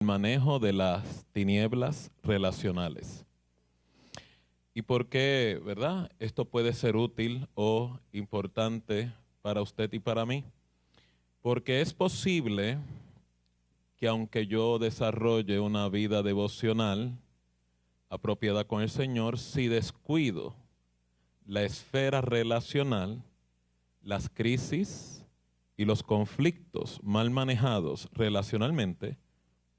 manejo de las tinieblas relacionales. ¿Y por qué, verdad? Esto puede ser útil o importante para usted y para mí. Porque es posible que aunque yo desarrolle una vida devocional apropiada con el Señor, si descuido la esfera relacional, las crisis y los conflictos mal manejados relacionalmente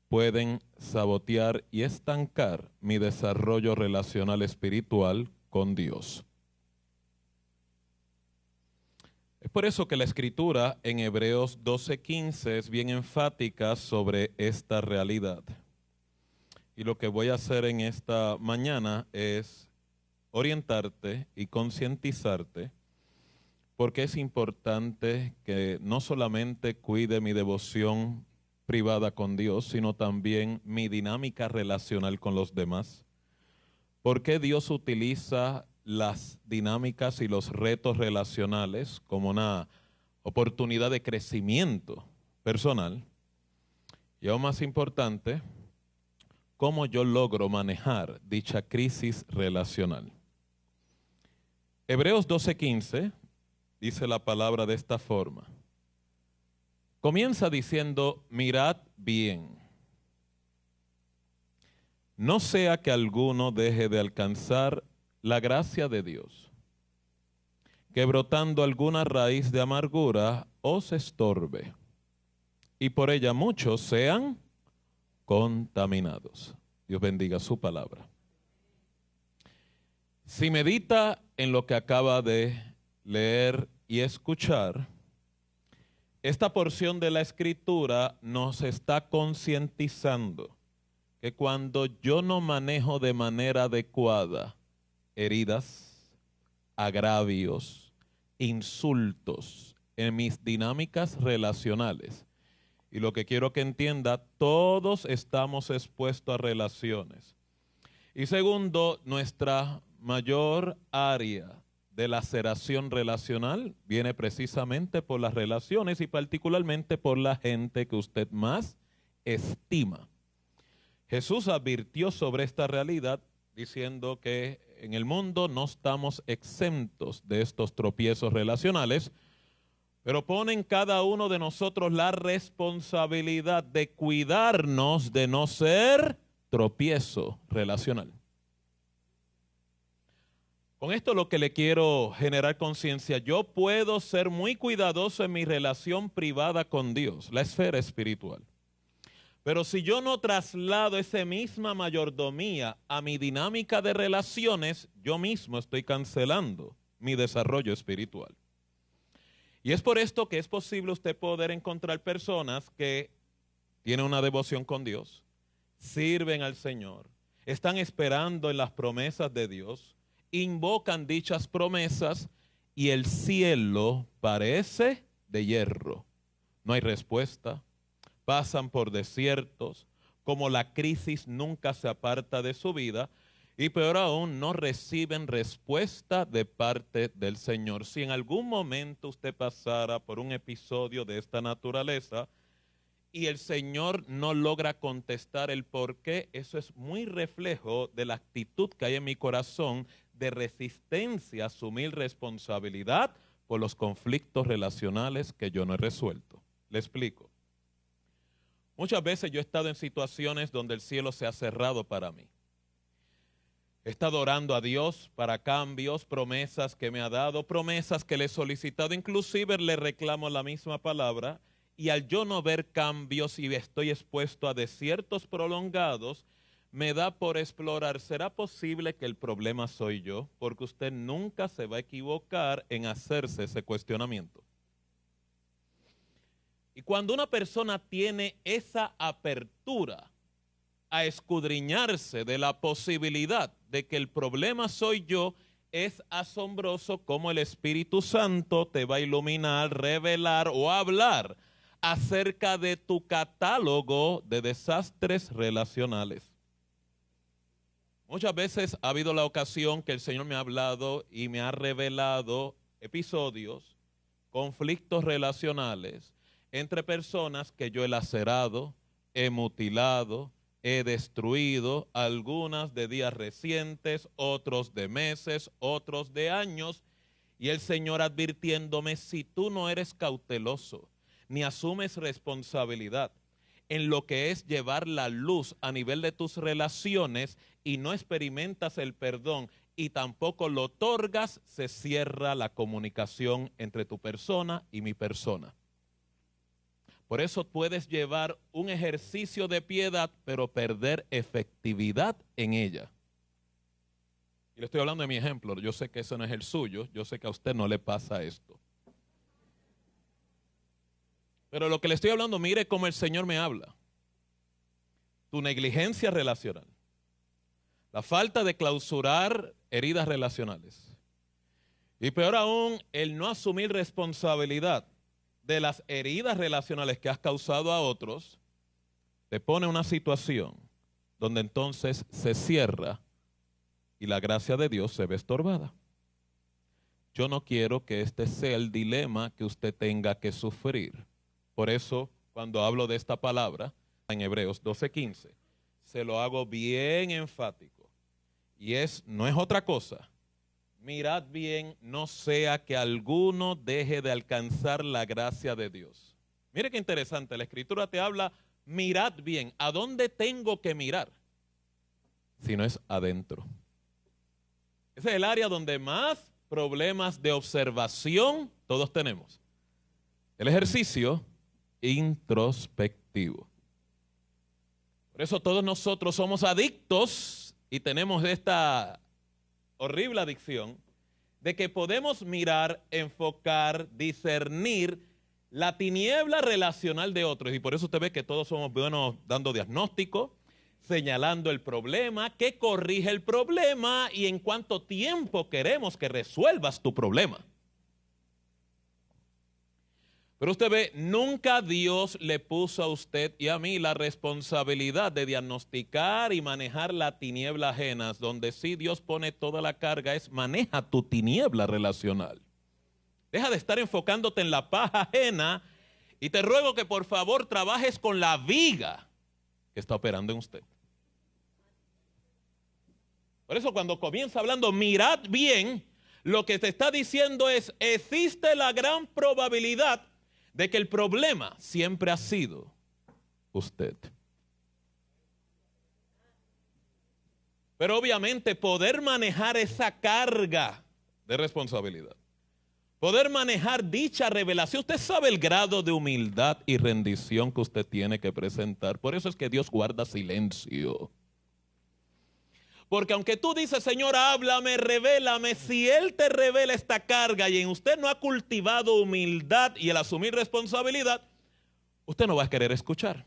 pueden sabotear y estancar mi desarrollo relacional espiritual con Dios. Es por eso que la Escritura en Hebreos 12:15 es bien enfática sobre esta realidad. Y lo que voy a hacer en esta mañana es orientarte y concientizarte, porque es importante que no solamente cuide mi devoción privada con Dios, sino también mi dinámica relacional con los demás. ¿Por qué Dios utiliza las dinámicas y los retos relacionales como una oportunidad de crecimiento personal? Y aún más importante, ¿cómo yo logro manejar dicha crisis relacional? Hebreos 12:15 dice la palabra de esta forma. Comienza diciendo, mirad bien. No sea que alguno deje de alcanzar la gracia de Dios, que brotando alguna raíz de amargura os estorbe, y por ella muchos sean contaminados. Dios bendiga su palabra. Si medita en lo que acaba de leer y escuchar, esta porción de la Escritura nos está concientizando que cuando yo no manejo de manera adecuada heridas, agravios, insultos en mis dinámicas relacionales, y lo que quiero que entienda, todos estamos expuestos a relaciones. Y segundo, nuestra mayor área de laceración relacional viene precisamente por las relaciones y particularmente por la gente que usted más estima. Jesús advirtió sobre esta realidad diciendo que en el mundo no estamos exentos de estos tropiezos relacionales, pero pone en cada uno de nosotros la responsabilidad de cuidarnos de no ser tropiezo relacional. Con esto lo que le quiero generar conciencia, yo puedo ser muy cuidadoso en mi relación privada con Dios, la esfera espiritual. Pero si yo no traslado esa misma mayordomía a mi dinámica de relaciones, yo mismo estoy cancelando mi desarrollo espiritual. Y es por esto que es posible usted poder encontrar personas que tienen una devoción con Dios, sirven al Señor, están esperando en las promesas de Dios, invocan dichas promesas y el cielo parece de hierro. No hay respuesta, pasan por desiertos, como la crisis nunca se aparta de su vida, y peor aún, no reciben respuesta de parte del Señor. Si en algún momento usted pasara por un episodio de esta naturaleza y el Señor no logra contestar el por qué, eso es muy reflejo de la actitud que hay en mi corazón de resistencia a asumir responsabilidad por los conflictos relacionales que yo no he resuelto. Le explico. Muchas veces yo he estado en situaciones donde el cielo se ha cerrado para mí. He estado orando a Dios para cambios, promesas que me ha dado, promesas que le he solicitado, inclusive le reclamo la misma palabra, y al yo no ver cambios y estoy expuesto a desiertos prolongados, me da por explorar, ¿será posible que el problema soy yo? Porque usted nunca se va a equivocar en hacerse ese cuestionamiento. Y cuando una persona tiene esa apertura a escudriñarse de la posibilidad de que el problema soy yo, es asombroso cómo el Espíritu Santo te va a iluminar, revelar o hablar acerca de tu catálogo de desastres relacionales. Muchas veces ha habido la ocasión que el Señor me ha hablado y me ha revelado episodios, conflictos relacionales entre personas que yo he lacerado, he mutilado, he destruido, algunas de días recientes, otros de meses, otros de años. Y el Señor advirtiéndome, si tú no eres cauteloso, ni asumes responsabilidad en lo que es llevar la luz a nivel de tus relaciones y no experimentas el perdón y tampoco lo otorgas, se cierra la comunicación entre tu persona y mi persona. Por eso puedes llevar un ejercicio de piedad, pero perder efectividad en ella. Y le estoy hablando de mi ejemplo, yo sé que ese no es el suyo, yo sé que a usted no le pasa esto. Pero lo que le estoy hablando, mire cómo el Señor me habla. Tu negligencia relacional, la falta de clausurar heridas relacionales y peor aún, el no asumir responsabilidad de las heridas relacionales que has causado a otros, te pone en una situación donde entonces se cierra y la gracia de Dios se ve estorbada. Yo no quiero que este sea el dilema que usted tenga que sufrir. Por eso, cuando hablo de esta palabra, en Hebreos 12:15, se lo hago bien enfático. Y no es otra cosa. Mirad bien, no sea que alguno deje de alcanzar la gracia de Dios. Mire qué interesante, la Escritura te habla, mirad bien. ¿A dónde tengo que mirar? Si no es adentro. Ese es el área donde más problemas de observación todos tenemos. El ejercicio introspectivo. Por eso todos nosotros somos adictos y tenemos esta horrible adicción de que podemos mirar, enfocar, discernir la tiniebla relacional de otros. Y por eso usted ve que todos somos buenos dando diagnóstico, señalando el problema, qué corrige el problema y en cuánto tiempo queremos que resuelvas tu problema. Pero usted ve, nunca Dios le puso a usted y a mí la responsabilidad de diagnosticar y manejar la tiniebla ajena, donde sí Dios pone toda la carga, es maneja tu tiniebla relacional. Deja de estar enfocándote en la paja ajena y te ruego que por favor trabajes con la viga que está operando en usted. Por eso cuando comienza hablando, mirad bien, lo que te está diciendo es, existe la gran probabilidad de que el problema siempre ha sido usted. Pero obviamente poder manejar esa carga de responsabilidad, poder manejar dicha revelación, usted sabe el grado de humildad y rendición que usted tiene que presentar. Por eso es que Dios guarda silencio. Porque aunque tú dices, Señor, háblame, revélame, si Él te revela esta carga y en usted no ha cultivado humildad y el asumir responsabilidad, usted no va a querer escuchar.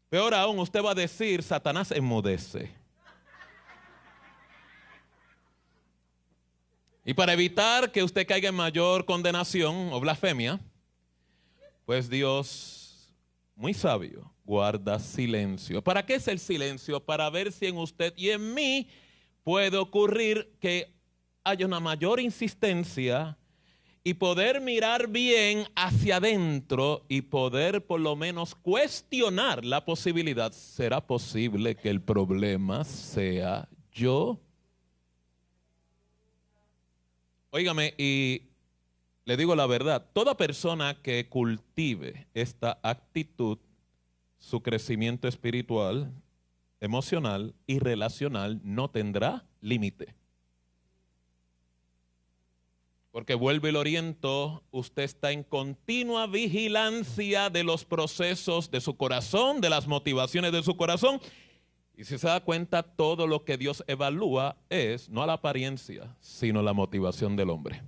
Peor aún, usted va a decir, Satanás enmudece. Y para evitar que usted caiga en mayor condenación o blasfemia, pues Dios, muy sabio, guarda silencio. ¿Para qué es el silencio? Para ver si en usted y en mí puede ocurrir que haya una mayor insistencia y poder mirar bien hacia adentro y poder por lo menos cuestionar la posibilidad. ¿Será posible que el problema sea yo? Óigame, y le digo la verdad, toda persona que cultive esta actitud, su crecimiento espiritual, emocional y relacional no tendrá límite. Porque vuelvo y lo oriento, usted está en continua vigilancia de los procesos de su corazón, de las motivaciones de su corazón. Y si se da cuenta, todo lo que Dios evalúa es no la apariencia, sino la motivación del hombre.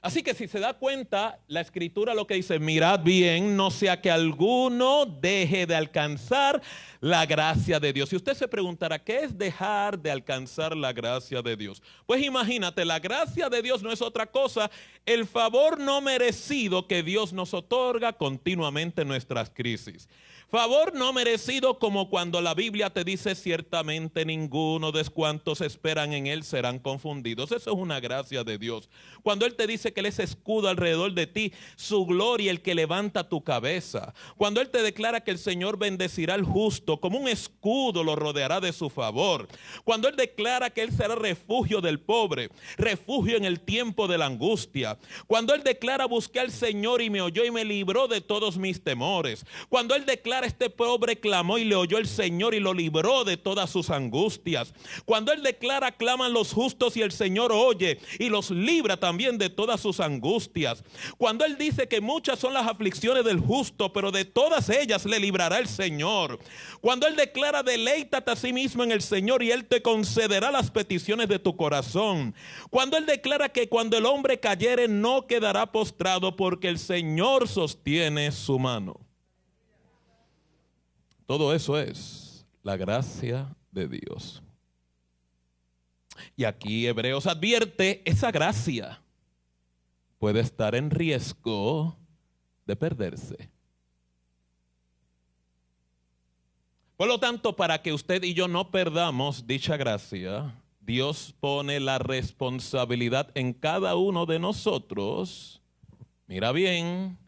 Así que si se da cuenta, la Escritura lo que dice, mirad bien, no sea que alguno deje de alcanzar la gracia de Dios. Si usted se preguntará, ¿qué es dejar de alcanzar la gracia de Dios? Pues imagínate, la gracia de Dios no es otra cosa, el favor no merecido que Dios nos otorga continuamente en nuestras crisis. Favor no merecido como cuando la Biblia te dice ciertamente ninguno de cuantos esperan en Él serán confundidos. Eso es una gracia de Dios. Cuando Él te dice que Él es escudo alrededor de ti, su gloria el que levanta tu cabeza. Cuando Él te declara que el Señor bendecirá al justo, como un escudo lo rodeará de su favor. Cuando Él declara que Él será refugio del pobre, refugio en el tiempo de la angustia. Cuando Él declara: busqué al Señor y me oyó y me libró de todos mis temores. Cuando Él declara: este pobre clamó y le oyó el Señor y lo libró de todas sus angustias. Cuando Él declara: claman los justos y el Señor oye y los libra también de todas sus angustias. Cuando Él dice que muchas son las aflicciones del justo, pero de todas ellas le librará el Señor. Cuando Él declara: deleítate a sí mismo en el Señor y Él te concederá las peticiones de tu corazón. Cuando Él declara que cuando el hombre cayere no quedará postrado, porque el Señor sostiene su mano. Todo eso es la gracia de Dios. Y aquí Hebreos advierte: esa gracia puede estar en riesgo de perderse. Por lo tanto, para que usted y yo no perdamos dicha gracia, Dios pone la responsabilidad en cada uno de nosotros. Mira bien,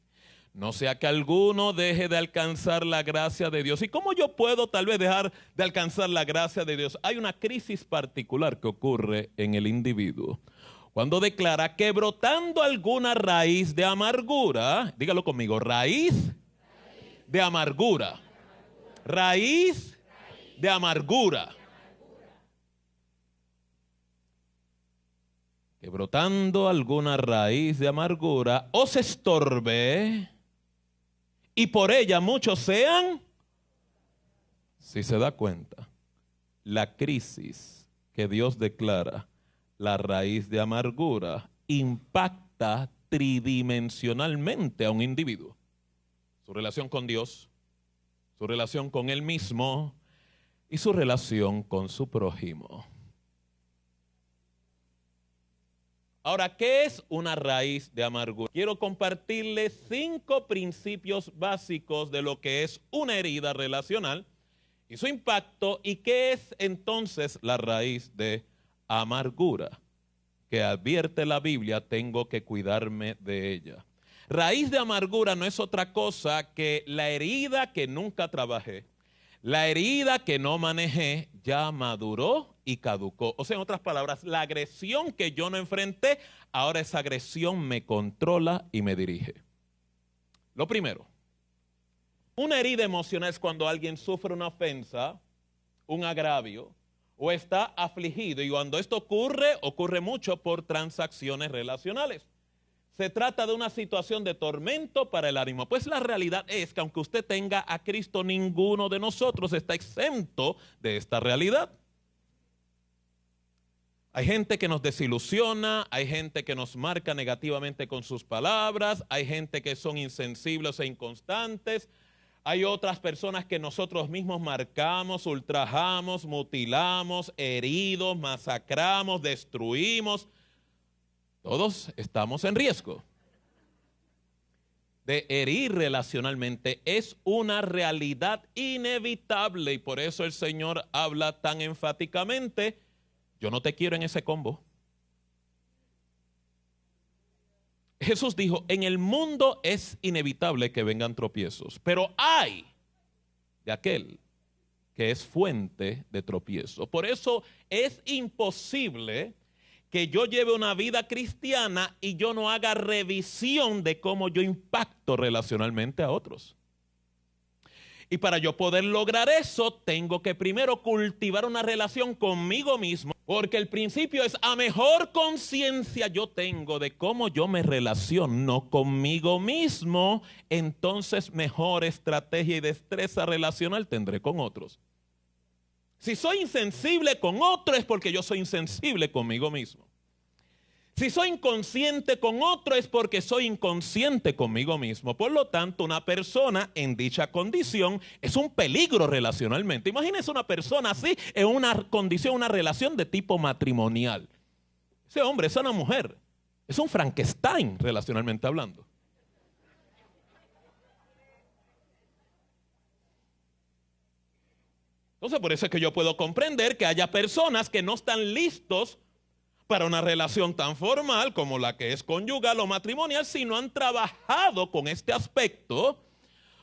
no sea que alguno deje de alcanzar la gracia de Dios. ¿Y cómo yo puedo tal vez dejar de alcanzar la gracia de Dios? Hay una crisis particular que ocurre en el individuo cuando declara que brotando alguna raíz de amargura, dígalo conmigo, raíz de amargura, raíz de amargura, que brotando alguna raíz de amargura os estorbe y por ella muchos sean. Si se da cuenta, la crisis que Dios declara, la raíz de amargura, impacta tridimensionalmente a un individuo. Su relación con Dios, su relación con él mismo y su relación con su prójimo. Ahora, ¿qué es una raíz de amargura? Quiero compartirles 5 principios básicos de lo que es una herida relacional y su impacto, y qué es entonces la raíz de amargura, que advierte la Biblia: tengo que cuidarme de ella. Raíz de amargura no es otra cosa que la herida que nunca trabajé, la herida que no manejé, ya maduró y caducó. O sea, en otras palabras, la agresión que yo no enfrenté, ahora esa agresión me controla y me dirige. Lo primero, una herida emocional es cuando alguien sufre una ofensa, un agravio, o está afligido, y cuando esto ocurre mucho por transacciones relacionales. Se trata de una situación de tormento para el ánimo. Pues la realidad es que aunque usted tenga a Cristo, ninguno de nosotros está exento de esta realidad. Hay gente que nos desilusiona, hay gente que nos marca negativamente con sus palabras, hay gente que son insensibles e inconstantes, hay otras personas que nosotros mismos marcamos, ultrajamos, mutilamos, heridos, masacramos, destruimos. Todos estamos en riesgo de herir relacionalmente. Es una realidad inevitable y por eso el Señor habla tan enfáticamente: yo no te quiero en ese combo. Jesús dijo: en el mundo es inevitable que vengan tropiezos, pero hay de aquel que es fuente de tropiezo. Por eso es imposible que yo lleve una vida cristiana y yo no haga revisión de cómo yo impacto relacionalmente a otros. Y para yo poder lograr eso, tengo que primero cultivar una relación conmigo mismo, porque el principio es: a mejor conciencia yo tengo de cómo yo me relaciono conmigo mismo, entonces mejor estrategia y destreza relacional tendré con otros. Si soy insensible con otro, es porque yo soy insensible conmigo mismo. Si soy inconsciente con otro, es porque soy inconsciente conmigo mismo. Por lo tanto, una persona en dicha condición es un peligro relacionalmente. Imagínense una persona así en una condición, una relación de tipo matrimonial. Ese hombre, esa una mujer, es un Frankenstein relacionalmente hablando. Entonces, por eso es que yo puedo comprender que haya personas que no están listos para una relación tan formal como la que es conyugal o matrimonial si no han trabajado con este aspecto.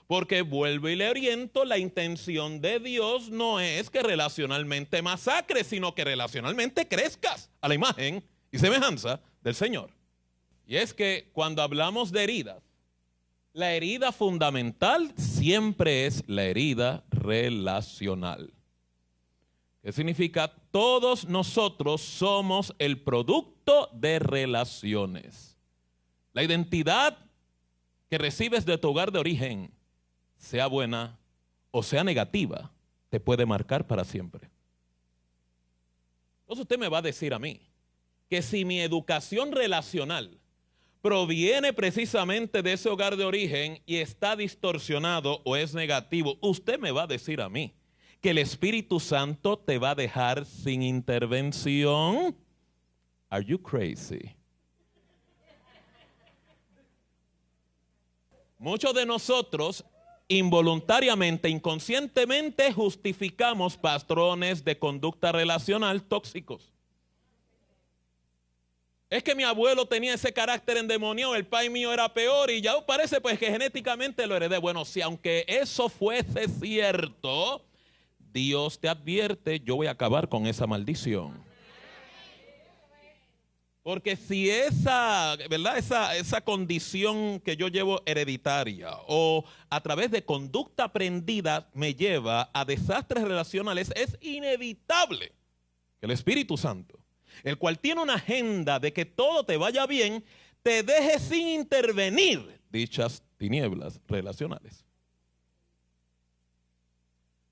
Porque vuelvo y le oriento, la intención de Dios no es que relacionalmente masacres, sino que relacionalmente crezcas a la imagen y semejanza del Señor. Y es que cuando hablamos de heridas, la herida fundamental siempre es la herida relacional. ¿Qué significa? Todos nosotros somos el producto de relaciones. La identidad que recibes de tu hogar de origen, sea buena o sea negativa, te puede marcar para siempre. Entonces usted me va a decir a mí que si mi educación relacional proviene precisamente de ese hogar de origen y está distorsionado o es negativo, usted me va a decir a mí que el Espíritu Santo te va a dejar sin intervención. Are you crazy? Muchos de nosotros involuntariamente, inconscientemente justificamos patrones de conducta relacional tóxicos. Es que mi abuelo tenía ese carácter endemoniado, el pai mío era peor y ya parece pues que genéticamente lo heredé. Bueno, si aunque eso fuese cierto, Dios te advierte, yo voy a acabar con esa maldición. Porque si esa, ¿verdad? Esa condición que yo llevo hereditaria o a través de conducta aprendida me lleva a desastres relacionales, es inevitable que el Espíritu Santo, el cual tiene una agenda de que todo te vaya bien, te deje sin intervenir dichas tinieblas relacionales.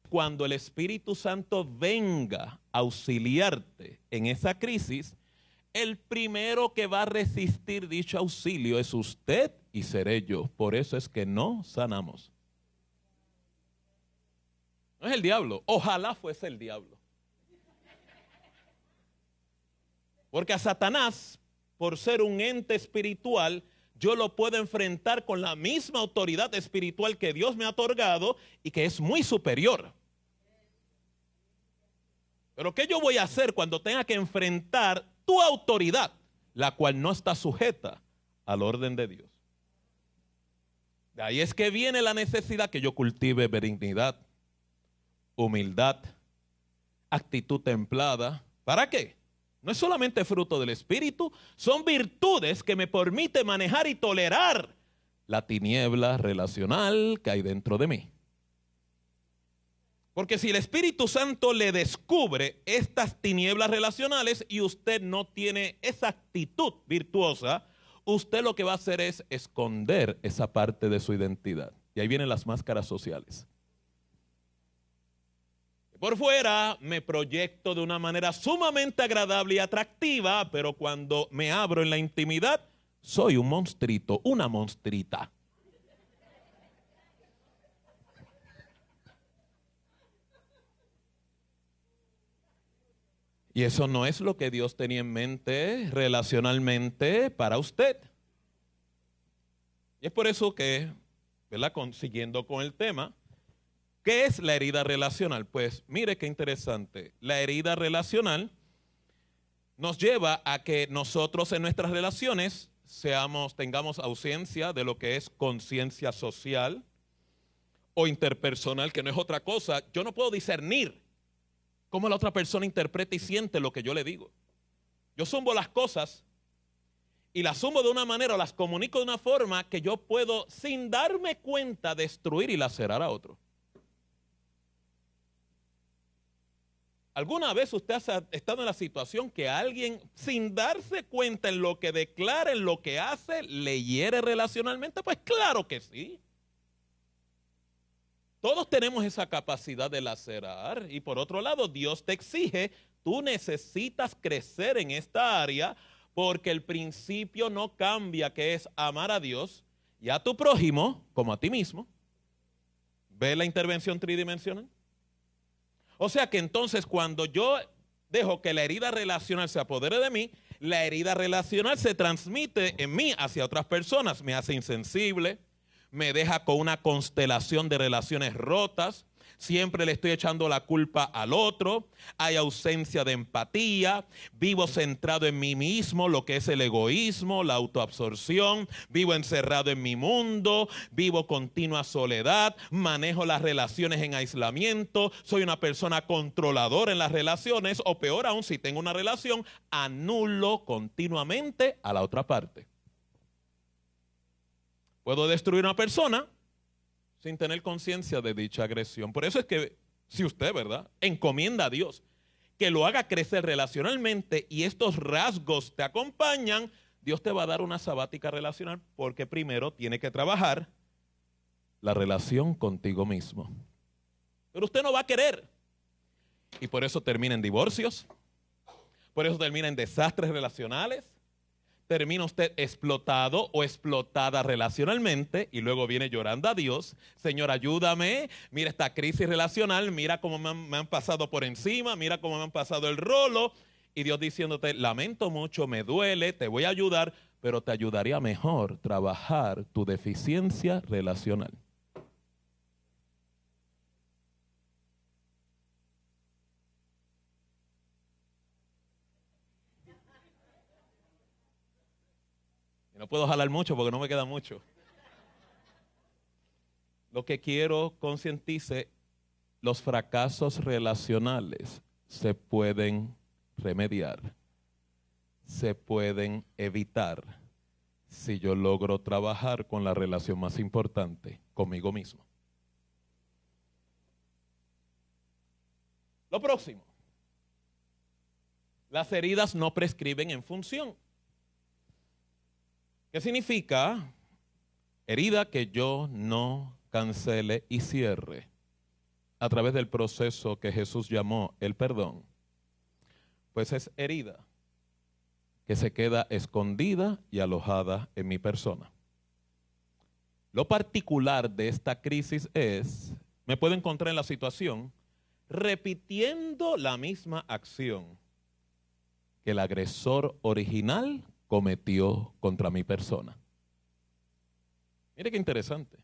Cuando el Espíritu Santo venga a auxiliarte en esa crisis, el primero que va a resistir dicho auxilio es usted y seré yo. Por eso es que no sanamos. No es el diablo. Ojalá fuese el diablo. Porque a Satanás, por ser un ente espiritual, yo lo puedo enfrentar con la misma autoridad espiritual que Dios me ha otorgado y que es muy superior. Pero ¿qué yo voy a hacer cuando tenga que enfrentar tu autoridad, la cual no está sujeta al orden de Dios? De ahí es que viene la necesidad que yo cultive benignidad, humildad, actitud templada. ¿Para qué? No es solamente fruto del Espíritu, son virtudes que me permiten manejar y tolerar la tiniebla relacional que hay dentro de mí. Porque si el Espíritu Santo le descubre estas tinieblas relacionales y usted no tiene esa actitud virtuosa, usted lo que va a hacer es esconder esa parte de su identidad. Y ahí vienen las máscaras sociales. Por fuera me proyecto de una manera sumamente agradable y atractiva, pero cuando me abro en la intimidad, soy un monstruito, una monstrita. Y eso no es lo que Dios tenía en mente relacionalmente para usted. Y es por eso que, ¿verdad? Siguiendo con el tema, ¿qué es la herida relacional? Pues mire qué interesante. La herida relacional nos lleva a que nosotros en nuestras relaciones tengamos ausencia de lo que es conciencia social o interpersonal, que no es otra cosa. Yo no puedo discernir cómo la otra persona interpreta y siente lo que yo le digo. Yo zumbo las cosas y las zumbo de una manera o las comunico de una forma que yo puedo, sin darme cuenta, destruir y lacerar a otro. ¿Alguna vez usted ha estado en la situación que alguien, sin darse cuenta en lo que declara, en lo que hace, le hiere relacionalmente? Pues claro que sí. Todos tenemos esa capacidad de lacerar y por otro lado Dios te exige, tú necesitas crecer en esta área porque el principio no cambia, que es amar a Dios y a tu prójimo como a ti mismo. ¿Ve la intervención tridimensional? O sea que entonces cuando yo dejo que la herida relacional se apodere de mí, la herida relacional se transmite en mí hacia otras personas, me hace insensible, me deja con una constelación de relaciones rotas, siempre le estoy echando la culpa al otro, hay ausencia de empatía, vivo centrado en mí mismo, lo que es el egoísmo, la autoabsorción, vivo encerrado en mi mundo, vivo continua soledad, manejo las relaciones en aislamiento, soy una persona controladora en las relaciones, o peor aún, si tengo una relación, anulo continuamente a la otra parte. Puedo destruir a una persona sin tener conciencia de dicha agresión. Por eso es que si usted, ¿verdad?, encomienda a Dios que lo haga crecer relacionalmente y estos rasgos te acompañan, Dios te va a dar una sabática relacional, porque primero tiene que trabajar la relación contigo mismo. Pero usted no va a querer. Y por eso termina en divorcios, por eso termina en desastres relacionales, termina usted explotado o explotada relacionalmente y luego viene llorando a Dios. Señor, ayúdame, mira esta crisis relacional, mira cómo me han pasado por encima, mira cómo me han pasado el rolo. Y Dios diciéndote, lamento mucho, me duele, te voy a ayudar, pero te ayudaría mejor trabajar tu deficiencia relacional. Y no puedo jalar mucho porque no me queda mucho. Lo que quiero concientice, los fracasos relacionales se pueden remediar, se pueden evitar si yo logro trabajar con la relación más importante, conmigo mismo. Lo próximo, las heridas no prescriben en función. ¿Qué significa? Herida que yo no cancele y cierre a través del proceso que Jesús llamó el perdón. Pues es herida que se queda escondida y alojada en mi persona. Lo particular de esta crisis es, me puedo encontrar en la situación repitiendo la misma acción que el agresor original cometió contra mi persona. Mire qué interesante.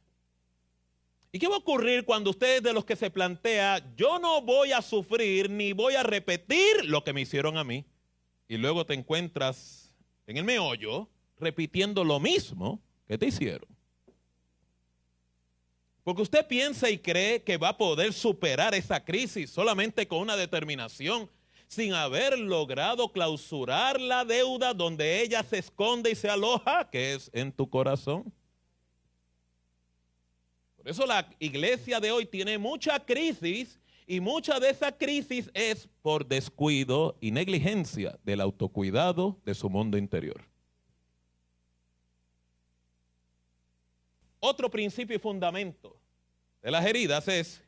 ¿Y qué va a ocurrir cuando usted es de los que se plantea, yo no voy a sufrir ni voy a repetir lo que me hicieron a mí? Y luego te encuentras en el meollo repitiendo lo mismo que te hicieron. Porque usted piensa y cree que va a poder superar esa crisis solamente con una determinación, sin haber logrado clausurar la deuda donde ella se esconde y se aloja, que es en tu corazón. Por eso la iglesia de hoy tiene mucha crisis, y mucha de esa crisis es por descuido y negligencia del autocuidado de su mundo interior. Otro principio y fundamento de las heridas es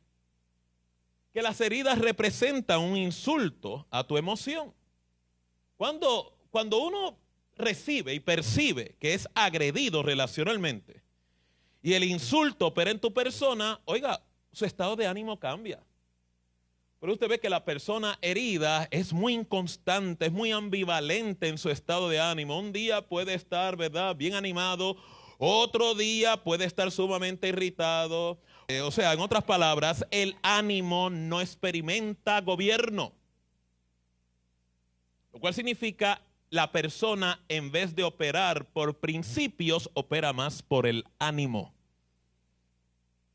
que las heridas representan un insulto a tu emoción. Cuando uno recibe y percibe que es agredido relacionalmente y el insulto opera en tu persona, oiga, su estado de ánimo cambia. Pero usted ve que la persona herida es muy inconstante, es muy ambivalente en su estado de ánimo. Un día puede estar, ¿verdad?, bien animado, otro día puede estar sumamente irritado. O sea, en otras palabras, el ánimo no experimenta gobierno. Lo cual significa la persona, en vez de operar por principios, opera más por el ánimo.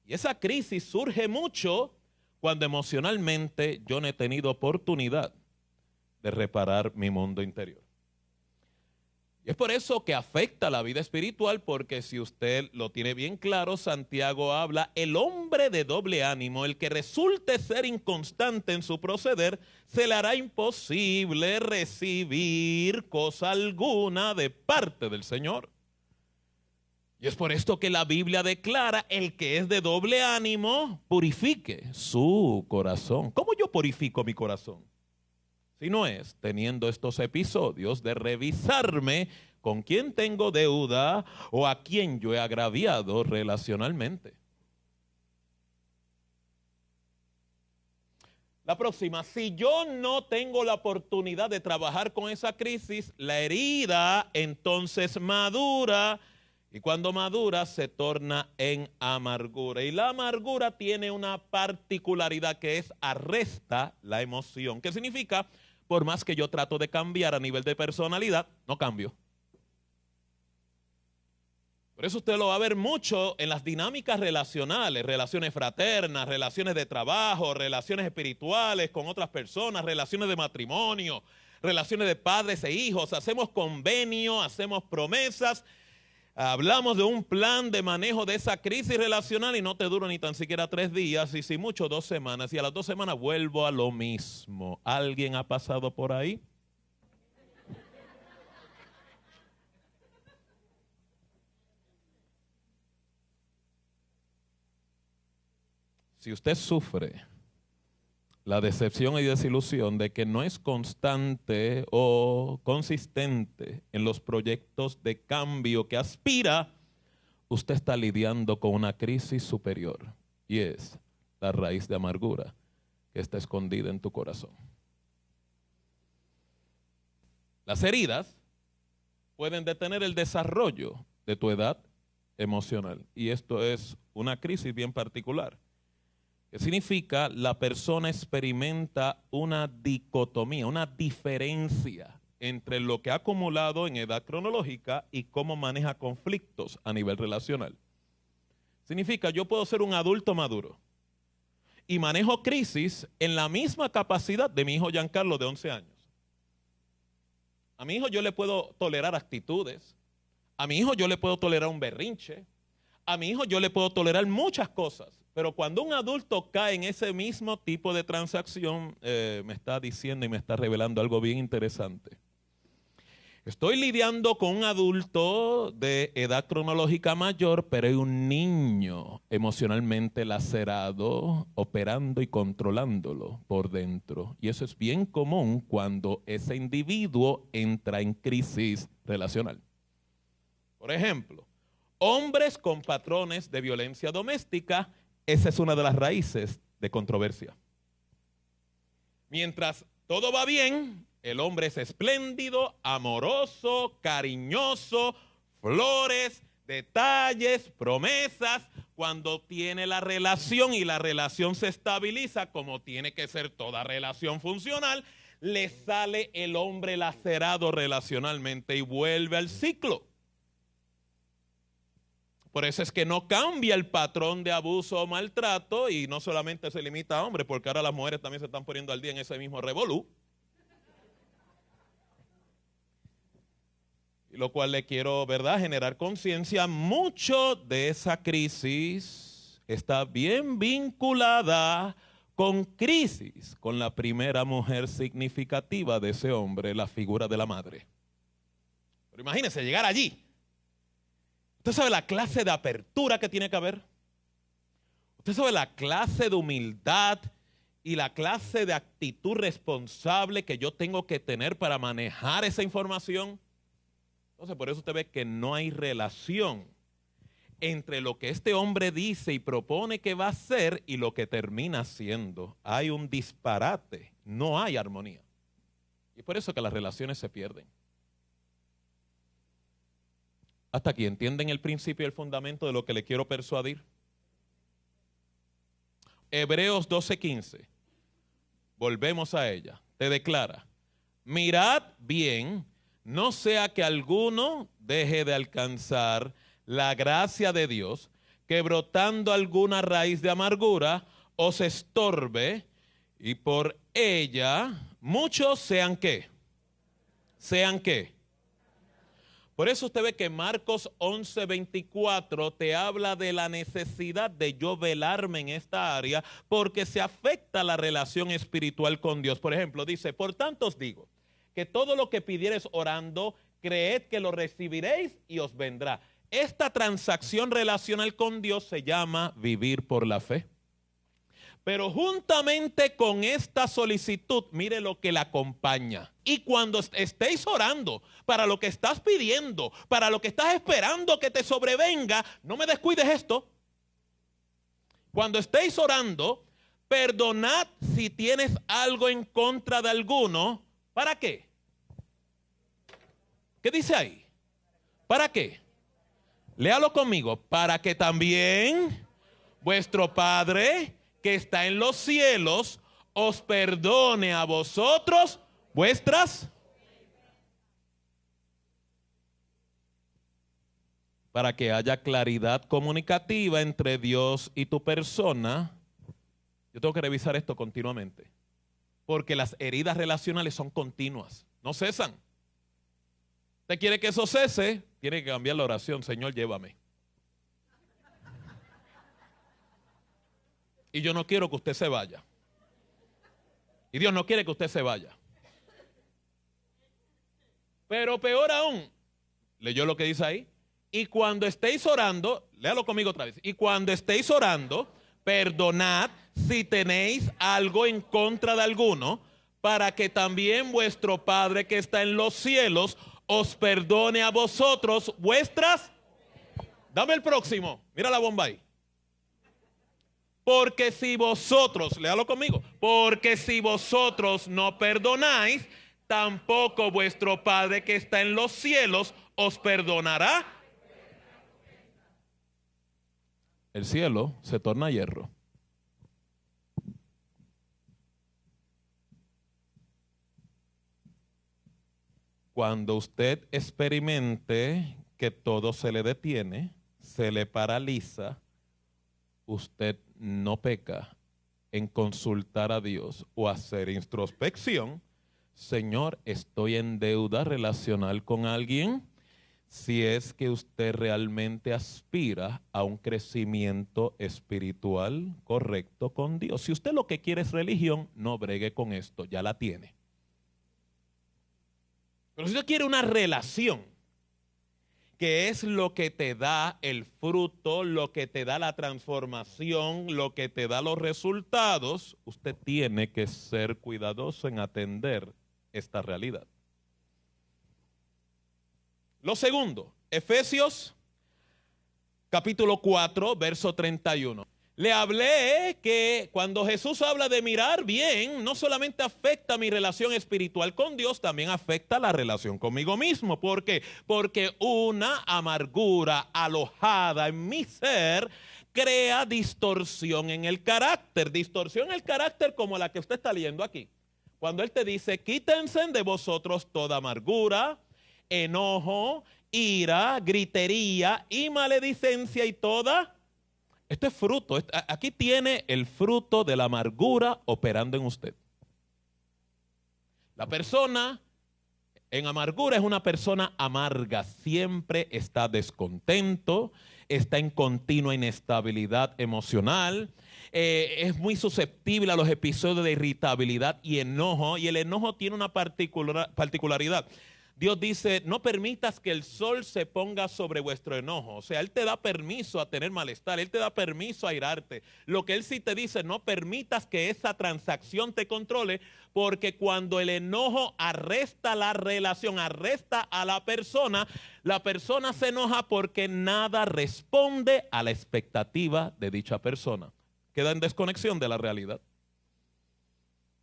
Y esa crisis surge mucho cuando emocionalmente yo no he tenido oportunidad de reparar mi mundo interior. Y es por eso que afecta la vida espiritual, porque si usted lo tiene bien claro, Santiago habla, el hombre de doble ánimo, el que resulte ser inconstante en su proceder, se le hará imposible recibir cosa alguna de parte del Señor. Y es por esto que la Biblia declara, el que es de doble ánimo, purifique su corazón. ¿Cómo yo purifico mi corazón? Si no es teniendo estos episodios de revisarme con quién tengo deuda o a quién yo he agraviado relacionalmente. La próxima, si yo no tengo la oportunidad de trabajar con esa crisis, la herida entonces madura Y cuando madura se torna en amargura. Y la amargura tiene una particularidad que es arresta la emoción. ¿Qué significa? Por más que yo trato de cambiar a nivel de personalidad, no cambio. Por eso usted lo va a ver mucho en las dinámicas relacionales, relaciones fraternas, relaciones de trabajo, relaciones espirituales con otras personas, relaciones de matrimonio, relaciones de padres e hijos. Hacemos convenios, hacemos promesas, hablamos de un plan de manejo de esa crisis relacional y no te dura ni tan siquiera 3 días y si mucho 2 semanas. Y a las 2 semanas vuelvo a lo mismo. ¿Alguien ha pasado por ahí? Si usted sufre la decepción y desilusión de que no es constante o consistente en los proyectos de cambio que aspira, usted está lidiando con una crisis superior y es la raíz de amargura que está escondida en tu corazón. Las heridas pueden detener el desarrollo de tu edad emocional y esto es una crisis bien particular. ¿Qué significa? La persona experimenta una dicotomía, una diferencia entre lo que ha acumulado en edad cronológica y cómo maneja conflictos a nivel relacional. Significa, yo puedo ser un adulto maduro y manejo crisis en la misma capacidad de mi hijo Giancarlo de 11 años. A mi hijo yo le puedo tolerar actitudes, a mi hijo yo le puedo tolerar un berrinche, a mi hijo yo le puedo tolerar muchas cosas. Pero cuando un adulto cae en ese mismo tipo de transacción, me está diciendo y me está revelando algo bien interesante. Estoy lidiando con un adulto de edad cronológica mayor, pero hay un niño emocionalmente lacerado, operando y controlándolo por dentro. Y eso es bien común cuando ese individuo entra en crisis relacional. Por ejemplo, hombres con patrones de violencia doméstica. Esa es una de las raíces de controversia. Mientras todo va bien, el hombre es espléndido, amoroso, cariñoso, flores, detalles, promesas. Cuando tiene la relación y la relación se estabiliza, como tiene que ser toda relación funcional, le sale el hombre lacerado relacionalmente y vuelve al ciclo. Por eso es que no cambia el patrón de abuso o maltrato y no solamente se limita a hombres, porque ahora las mujeres también se están poniendo al día en ese mismo revolú. Y lo cual le quiero, ¿verdad?, generar conciencia. Mucho de esa crisis está bien vinculada con crisis, con la primera mujer significativa de ese hombre, la figura de la madre. Pero imagínense llegar allí. ¿Usted sabe la clase de apertura que tiene que haber? ¿Usted sabe la clase de humildad y la clase de actitud responsable que yo tengo que tener para manejar esa información? Entonces, por eso usted ve que no hay relación entre lo que este hombre dice y propone que va a hacer y lo que termina siendo. Hay un disparate, no hay armonía. Y por eso que las relaciones se pierden. Hasta aquí, ¿entienden el principio y el fundamento de lo que le quiero persuadir? Hebreos 12:15. Volvemos a ella. Te declara, mirad bien, no sea que alguno deje de alcanzar la gracia de Dios, que brotando alguna raíz de amargura os estorbe, y por ella muchos sean ¿qué? ¿Sean qué? Por eso usted ve que Marcos 11:24 te habla de la necesidad de yo velarme en esta área porque se afecta la relación espiritual con Dios. Por ejemplo, dice, por tanto os digo, que todo lo que pidiereis orando, creed que lo recibiréis y os vendrá. Esta transacción relacional con Dios se llama vivir por la fe. Pero juntamente con esta solicitud, mire lo que la acompaña. Y cuando estéis orando para lo que estás pidiendo, para lo que estás esperando que te sobrevenga, no me descuides esto. Cuando estéis orando, perdonad si tienes algo en contra de alguno. ¿Para qué? ¿Qué dice ahí? ¿Para qué? Léalo conmigo. Para que también vuestro Padre que está en los cielos os perdone a vosotros vuestras. Para que haya claridad comunicativa entre Dios y tu persona. Yo tengo que revisar esto continuamente. Porque las heridas relacionales son continuas, no cesan. ¿Usted quiere que eso cese? Tiene que cambiar la oración. Señor, llévame. Y yo no quiero que usted se vaya. Y Dios no quiere que usted se vaya. Pero peor aún, ¿leyó lo que dice ahí? Y cuando estéis orando, léalo conmigo otra vez. Y cuando estéis orando, perdonad si tenéis algo en contra de alguno, para que también vuestro Padre que está en los cielos os perdone a vosotros vuestras. Dame el próximo. Mira la bomba ahí. Porque si vosotros, léalo conmigo, porque si vosotros no perdonáis, tampoco vuestro Padre que está en los cielos os perdonará. El cielo se torna hierro. Cuando usted experimente que todo se le detiene, se le paraliza, usted no peca en consultar a Dios o hacer introspección. Señor, estoy en deuda relacional con alguien. Si es que usted realmente aspira a un crecimiento espiritual correcto con Dios. Si usted lo que quiere es religión, no bregue con esto, ya la tiene. Pero si usted quiere una relación, que es lo que te da el fruto, lo que te da la transformación, lo que te da los resultados, usted tiene que ser cuidadoso en atender esta realidad. Lo segundo, Efesios capítulo 4, verso 31. Le hablé que cuando Jesús habla de mirar bien, no solamente afecta mi relación espiritual con Dios, también afecta la relación conmigo mismo. ¿Por qué? Porque una amargura alojada en mi ser crea distorsión en el carácter. Distorsión en el carácter como la que usted está leyendo aquí. Cuando Él te dice, quítense de vosotros toda amargura, enojo, ira, gritería y maledicencia y toda. Esto es fruto. Aquí tiene el fruto de la amargura operando en usted. La persona en amargura es una persona amarga. Siempre está descontento, está en continua inestabilidad emocional. Es muy susceptible a los episodios de irritabilidad y enojo. Y el enojo tiene una particularidad. Dios dice, no permitas que el sol se ponga sobre vuestro enojo. O sea, Él te da permiso a tener malestar, Él te da permiso a irarte. Lo que Él sí te dice, no permitas que esa transacción te controle, porque cuando el enojo arresta la relación, arresta a la persona se enoja porque nada responde a la expectativa de dicha persona. Queda en desconexión de la realidad.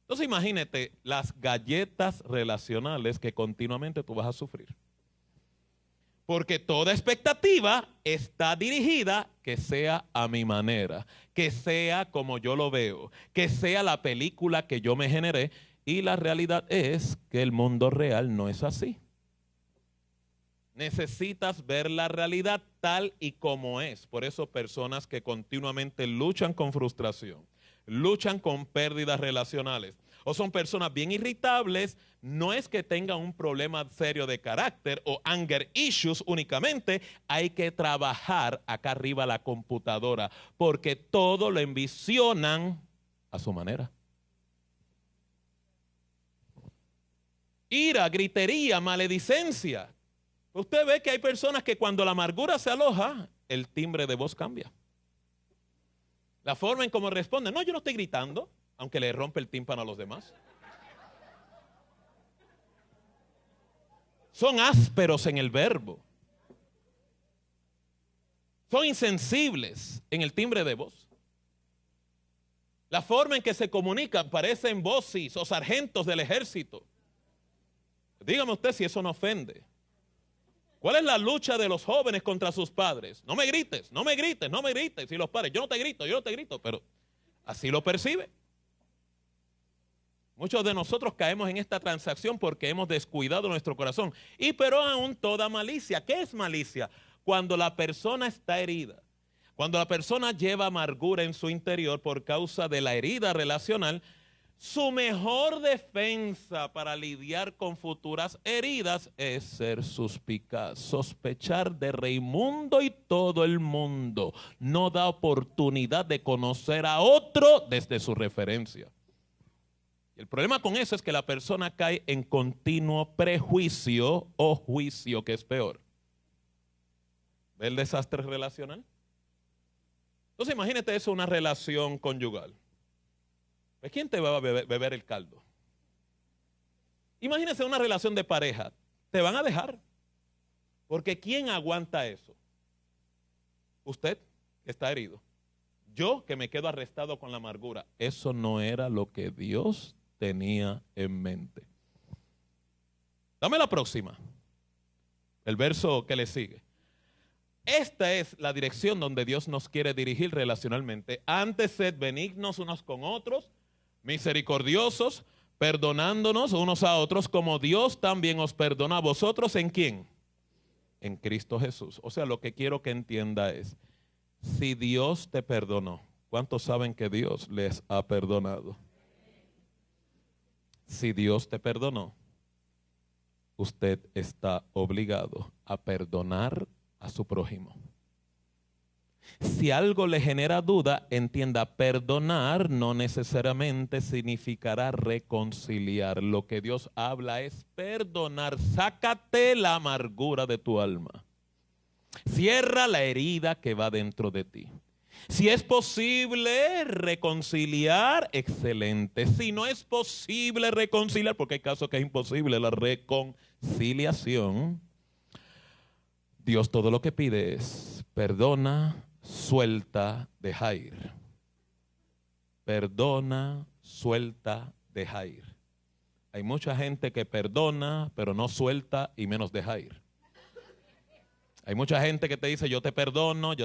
Entonces imagínate las galletas relacionales que continuamente tú vas a sufrir. Porque toda expectativa está dirigida que sea a mi manera, que sea como yo lo veo, que sea la película que yo me generé. Y la realidad es que el mundo real no es así. Necesitas ver la realidad tal y como es. Por eso personas que continuamente luchan con frustración, luchan con pérdidas relacionales o son personas bien irritables, no es que tengan un problema serio de carácter o anger issues únicamente, hay que trabajar acá arriba la computadora porque todo lo envisionan a su manera. Ira, gritería, maledicencia. Usted ve que hay personas que cuando la amargura se aloja, el timbre de voz cambia. La forma en cómo responden, no, yo no estoy gritando, aunque le rompe el tímpano a los demás. Son ásperos en el verbo. Son insensibles en el timbre de voz. La forma en que se comunican parecen voces o sargentos del ejército. Dígame usted si eso no ofende. ¿Cuál es la lucha de los jóvenes contra sus padres? No me grites, no me grites, no me grites. Y los padres, yo no te grito, pero así lo percibe. Muchos de nosotros caemos en esta transacción porque hemos descuidado nuestro corazón. Y pero aún toda malicia. ¿Qué es malicia? Cuando la persona está herida, cuando la persona lleva amargura en su interior por causa de la herida relacional, su mejor defensa para lidiar con futuras heridas es ser suspicaz, sospechar de Raimundo y todo el mundo. No da oportunidad de conocer a otro desde su referencia. Y el problema con eso es que la persona cae en continuo prejuicio o juicio, que es peor. ¿Ve el desastre relacional? Entonces imagínate eso, una relación conyugal. ¿Pues quién te va a beber el caldo? Imagínese una relación de pareja. Te van a dejar. Porque ¿quién aguanta eso? Usted, que está herido. Yo, que me quedo arrestado con la amargura. Eso no era lo que Dios tenía en mente. Dame la próxima. El verso que le sigue. Esta es la dirección donde Dios nos quiere dirigir relacionalmente. Antes sed benignos unos con otros, misericordiosos, perdonándonos unos a otros, como Dios también os perdona a vosotros. ¿En quién? En Cristo Jesús. O sea, lo que quiero que entienda es, si Dios te perdonó, ¿cuántos saben que Dios les ha perdonado? Si Dios te perdonó, usted está obligado a perdonar a su prójimo. Si algo le genera duda, entienda, perdonar no necesariamente significará reconciliar. Lo que Dios habla es perdonar. Sácate la amargura de tu alma. Cierra la herida que va dentro de ti. Si es posible reconciliar, excelente. Si no es posible reconciliar, porque hay casos que es imposible la reconciliación, Dios todo lo que pide es perdona, suelta, deja ir. Perdona, suelta, deja ir. Hay mucha gente que perdona, pero no suelta y menos deja ir. Hay mucha gente que te dice, yo te perdono,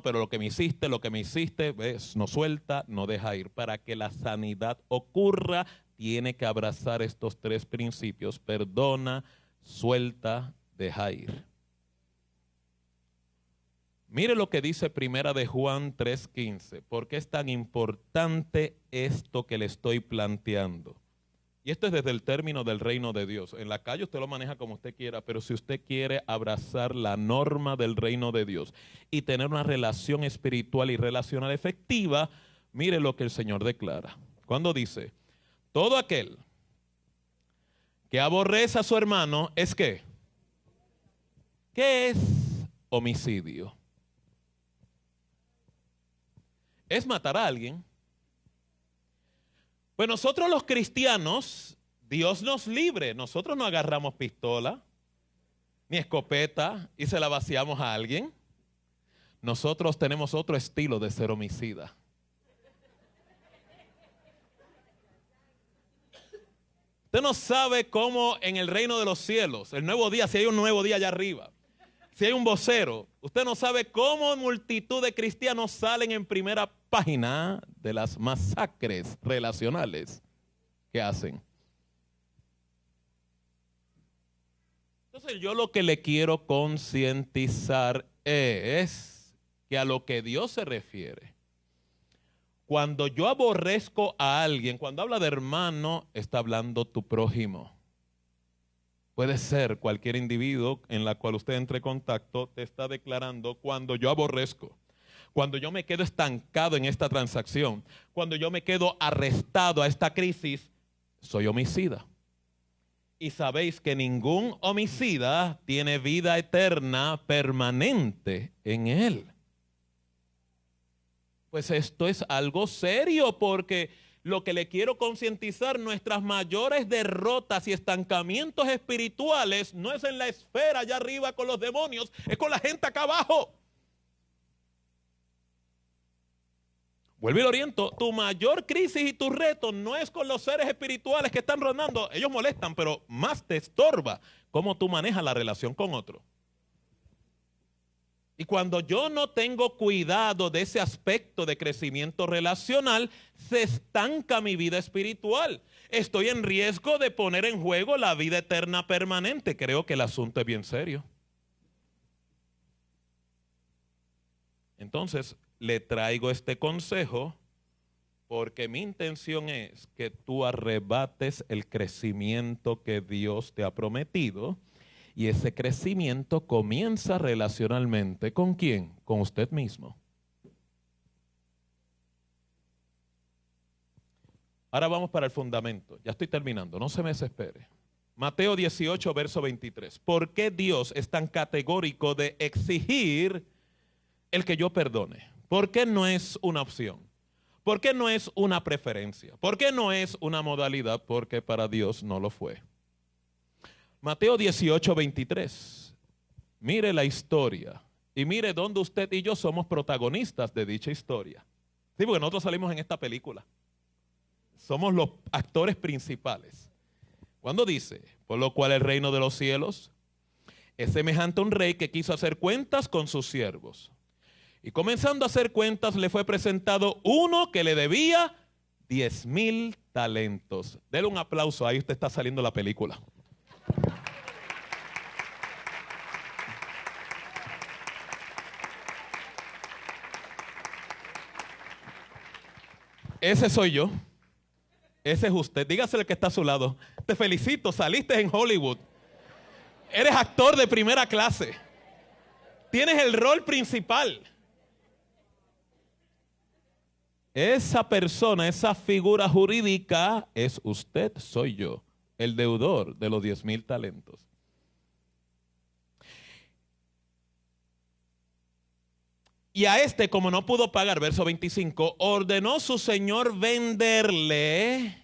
pero lo que me hiciste, ves, no suelta, no deja ir. Para que la sanidad ocurra, tiene que abrazar estos tres principios: perdona, suelta, deja ir. Mire lo que dice Primera de Juan 3:15. ¿Por qué es tan importante esto que le estoy planteando? Y esto es desde el término del reino de Dios. En la calle usted lo maneja como usted quiera, pero si usted quiere abrazar la norma del reino de Dios y tener una relación espiritual y relacional efectiva, mire lo que el Señor declara. Cuando dice, todo aquel que aborrece a su hermano, ¿es qué? ¿Qué es homicidio? Es matar a alguien. Pues nosotros los cristianos, Dios nos libre, nosotros no agarramos pistola ni escopeta y se la vaciamos a alguien. Nosotros tenemos otro estilo de ser homicida. Usted no sabe cómo en el reino de los cielos, el nuevo día, si hay un nuevo día allá arriba, si hay un vocero, usted no sabe cómo multitud de cristianos salen en primera página de las masacres relacionales que hacen. Entonces yo lo que le quiero concientizar es que a lo que Dios se refiere, cuando yo aborrezco a alguien, cuando habla de hermano, está hablando tu prójimo. Puede ser cualquier individuo en la cual usted entre en contacto, te está declarando cuando yo aborrezco, cuando yo me quedo estancado en esta transacción, cuando yo me quedo arrestado a esta crisis, soy homicida. Y sabéis que ningún homicida tiene vida eterna permanente en él. Pues esto es algo serio, porque lo que le quiero concientizar, nuestras mayores derrotas y estancamientos espirituales no es en la esfera allá arriba con los demonios, es con la gente acá abajo. Vuelvo y lo oriento, tu mayor crisis y tu reto no es con los seres espirituales que están rondando, ellos molestan, pero más te estorba cómo tú manejas la relación con otro. Y cuando yo no tengo cuidado de ese aspecto de crecimiento relacional, se estanca mi vida espiritual. Estoy en riesgo de poner en juego la vida eterna permanente. Creo que el asunto es bien serio. Entonces, le traigo este consejo porque mi intención es que tú arrebates el crecimiento que Dios te ha prometido. Y ese crecimiento comienza relacionalmente. ¿Con quién? Con usted mismo. Ahora vamos para el fundamento. Ya estoy terminando, no se me desespere. Mateo 18, verso 23. ¿Por qué Dios es tan categórico de exigir el que yo perdone? ¿Por qué no es una opción? ¿Por qué no es una preferencia? ¿Por qué no es una modalidad? Porque para Dios no lo fue. Mateo 18, 23. Mire la historia y mire dónde usted y yo somos protagonistas de dicha historia. Sí, porque nosotros salimos en esta película. Somos los actores principales. Cuando dice, por lo cual el reino de los cielos es semejante a un rey que quiso hacer cuentas con sus siervos. Y comenzando a hacer cuentas le fue presentado uno que le debía 10,000 talentos. Dele un aplauso, ahí usted está saliendo la película. Ese soy yo. Ese es usted. Dígaselo al que está a su lado. Te felicito, saliste en Hollywood. Eres actor de primera clase. Tienes el rol principal. Esa persona, esa figura jurídica es usted, soy yo, el deudor de los 10,000 talentos. Y a este, como no pudo pagar, verso 25, ordenó su señor venderle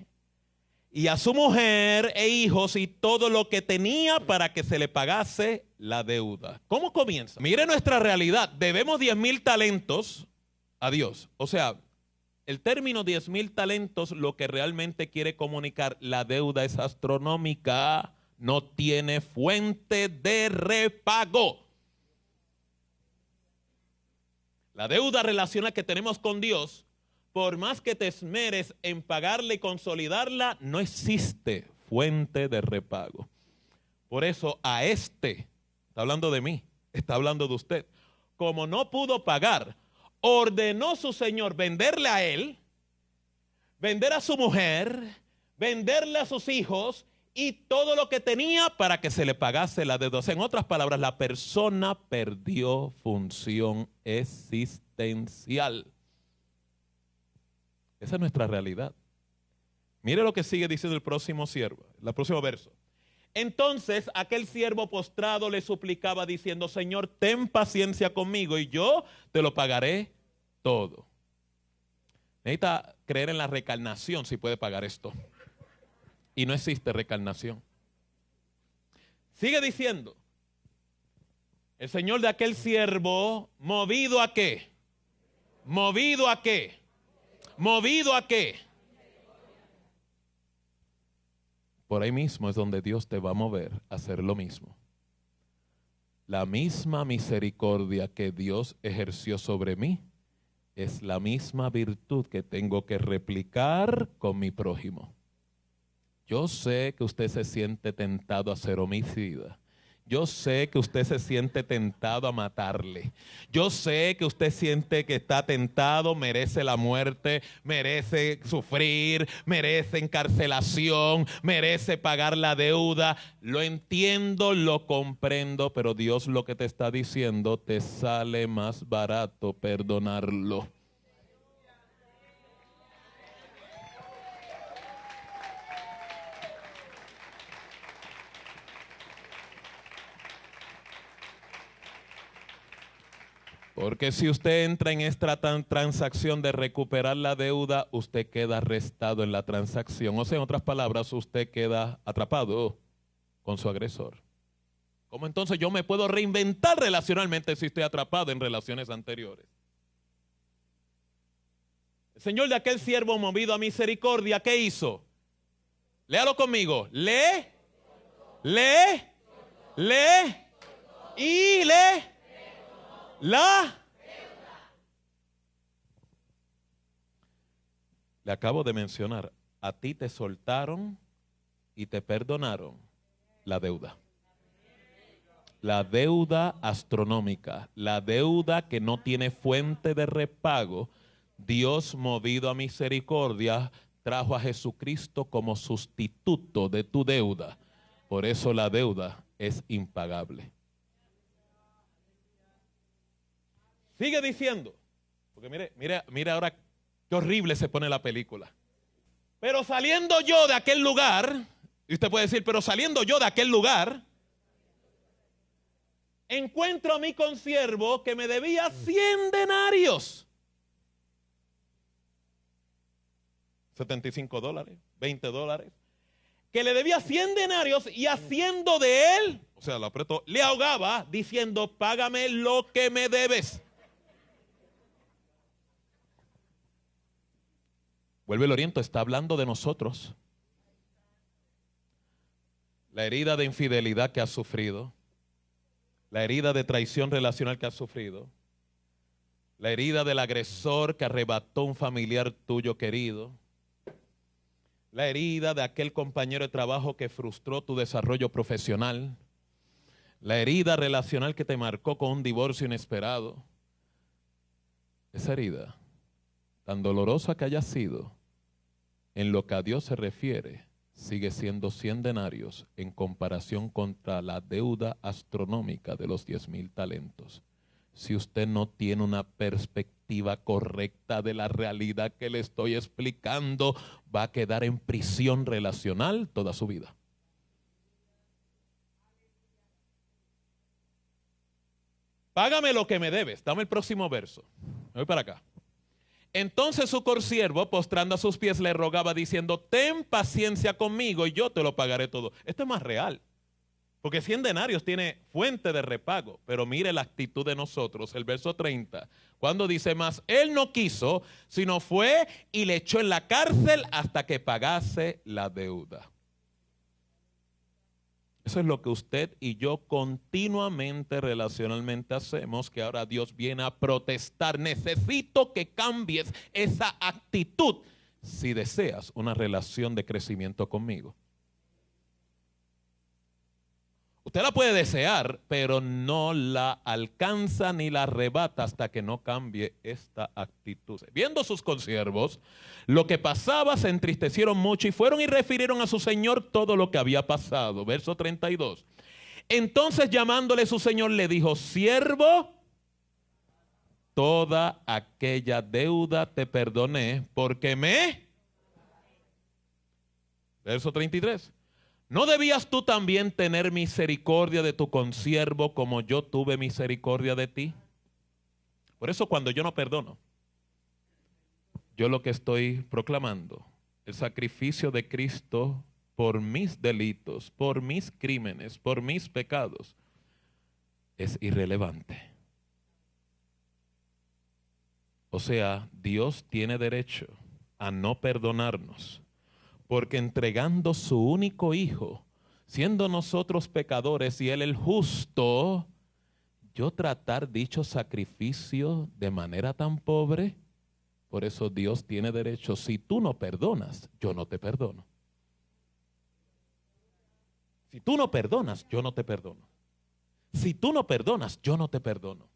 y a su mujer e hijos y todo lo que tenía para que se le pagase la deuda. ¿Cómo comienza? Mire nuestra realidad. Debemos 10,000 talentos a Dios. O sea, el término 10,000 talentos lo que realmente quiere comunicar, la deuda es astronómica, no tiene fuente de repago. La deuda relacional que tenemos con Dios, por más que te esmeres en pagarla y consolidarla, no existe fuente de repago. Por eso a este, está hablando de mí, está hablando de usted, como no pudo pagar, ordenó su señor venderle a él, vender a su mujer, venderle a sus hijos y todo lo que tenía para que se le pagase la deuda. O sea, en otras palabras, la persona perdió función existencial. Esa es nuestra realidad. Mire lo que sigue diciendo el próximo verso. Entonces aquel siervo postrado le suplicaba diciendo, Señor, ten paciencia conmigo y yo te lo pagaré todo. Necesita creer en la reencarnación si puede pagar esto. Y no existe reencarnación. Sigue diciendo, el señor de aquel siervo, ¿movido a qué? ¿Movido a qué? ¿Movido a qué? Por ahí mismo es donde Dios te va a mover a hacer lo mismo. La misma misericordia que Dios ejerció sobre mí es la misma virtud que tengo que replicar con mi prójimo. Yo sé que usted se siente tentado a ser homicida. Yo sé que usted se siente tentado a matarle. Yo sé que usted siente que está tentado, merece la muerte, merece sufrir, merece encarcelación, merece pagar la deuda. Lo entiendo, lo comprendo, pero Dios lo que te está diciendo, te sale más barato perdonarlo. Porque si usted entra en esta transacción de recuperar la deuda, usted queda arrestado en la transacción. O sea, en otras palabras, usted queda atrapado con su agresor. ¿Cómo entonces yo me puedo reinventar relacionalmente si estoy atrapado en relaciones anteriores? El señor de aquel siervo movido a misericordia, ¿qué hizo? Léalo conmigo. Lee y La. Le acabo de mencionar, a ti te soltaron y te perdonaron la deuda. La deuda astronómica, la deuda que no tiene fuente de repago. Dios, movido a misericordia, trajo a Jesucristo como sustituto de tu deuda. Por eso la deuda es impagable. Sigue diciendo, porque mire ahora qué horrible se pone la película. Pero saliendo yo de aquel lugar, y usted puede decir, pero saliendo yo de aquel lugar, encuentro a mi consiervo que me debía 100 denarios. $75, $20, que le debía 100 denarios y haciendo de él, o sea, lo apretó, le ahogaba diciendo, págame lo que me debes. Vuelve el oriento, está hablando de nosotros. La herida de infidelidad que has sufrido, la herida de traición relacional que has sufrido, la herida del agresor que arrebató un familiar tuyo querido, la herida de aquel compañero de trabajo que frustró tu desarrollo profesional, la herida relacional que te marcó con un divorcio inesperado. Esa herida, tan dolorosa que haya sido, en lo que a Dios se refiere, sigue siendo 100 denarios en comparación contra la deuda astronómica de los 10,000 talentos. Si usted no tiene una perspectiva correcta de la realidad que le estoy explicando, va a quedar en prisión relacional toda su vida. Págame lo que me debes. Dame el próximo verso. Me voy para acá. Entonces su consiervo, postrando a sus pies, le rogaba diciendo, ten paciencia conmigo y yo te lo pagaré todo. Esto es más real. Porque 100 denarios tiene fuente de repago. Pero mire la actitud de nosotros, el verso 30. Cuando dice más, él no quiso, sino fue y le echó en la cárcel hasta que pagase la deuda. Eso es lo que usted y yo continuamente, relacionalmente hacemos, que ahora Dios viene a protestar. Necesito que cambies esa actitud si deseas una relación de crecimiento conmigo. Usted la puede desear, pero no la alcanza ni la arrebata hasta que no cambie esta actitud. Viendo sus consiervos lo que pasaba, se entristecieron mucho y fueron y refirieron a su señor todo lo que había pasado. Verso 32. Entonces llamándole su señor le dijo, siervo, toda aquella deuda te perdoné porque me... Verso 33. ¿No debías tú también tener misericordia de tu consiervo como yo tuve misericordia de ti? Por eso cuando yo no perdono, yo lo que estoy proclamando, el sacrificio de Cristo por mis delitos, por mis crímenes, por mis pecados, es irrelevante. O sea, Dios tiene derecho a no perdonarnos. Porque entregando su único hijo, siendo nosotros pecadores y él el justo, yo tratar dicho sacrificio de manera tan pobre, por eso Dios tiene derecho. Si tú no perdonas, yo no te perdono. Si tú no perdonas, yo no te perdono. Si tú no perdonas, yo no te perdono.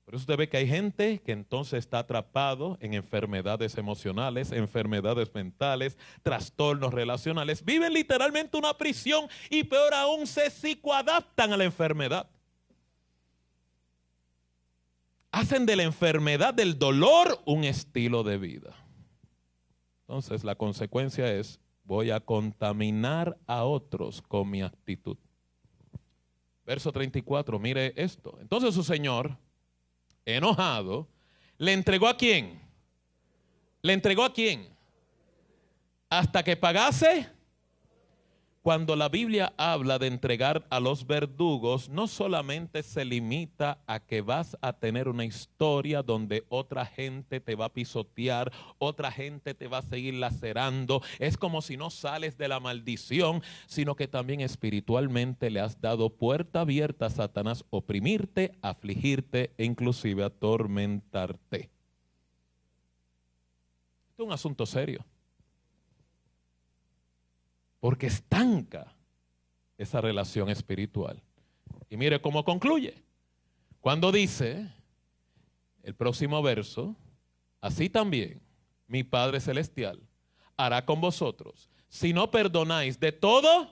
Por eso usted ve que hay gente que entonces está atrapado en enfermedades emocionales, enfermedades mentales, trastornos relacionales. Viven literalmente una prisión y peor aún se psicoadaptan a la enfermedad. Hacen de la enfermedad, del dolor, un estilo de vida. Entonces la consecuencia es, voy a contaminar a otros con mi actitud. Verso 34, mire esto. Entonces su señor, enojado, ¿le entregó a quién? ¿Le entregó a quién? Hasta que pagase. Cuando la Biblia habla de entregar a los verdugos, no solamente se limita a que vas a tener una historia donde otra gente te va a pisotear, otra gente te va a seguir lacerando. Es como si no sales de la maldición, sino que también espiritualmente le has dado puerta abierta a Satanás oprimirte, afligirte e inclusive atormentarte. Esto es un asunto serio. Porque estanca esa relación espiritual. Y mire cómo concluye. Cuando dice, el próximo verso, así también mi Padre Celestial hará con vosotros, si no perdonáis de todo,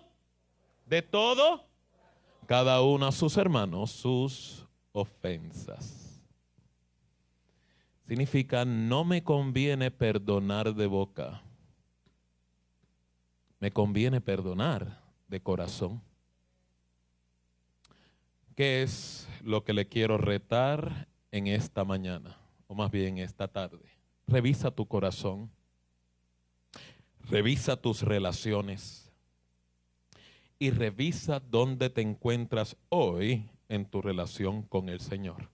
cada uno a sus hermanos sus ofensas. Significa, no me conviene perdonar de boca. Me conviene perdonar de corazón. ¿Qué es lo que le quiero retar en esta mañana? O más bien esta tarde. Revisa tu corazón. Revisa tus relaciones. Y revisa dónde te encuentras hoy en tu relación con el Señor.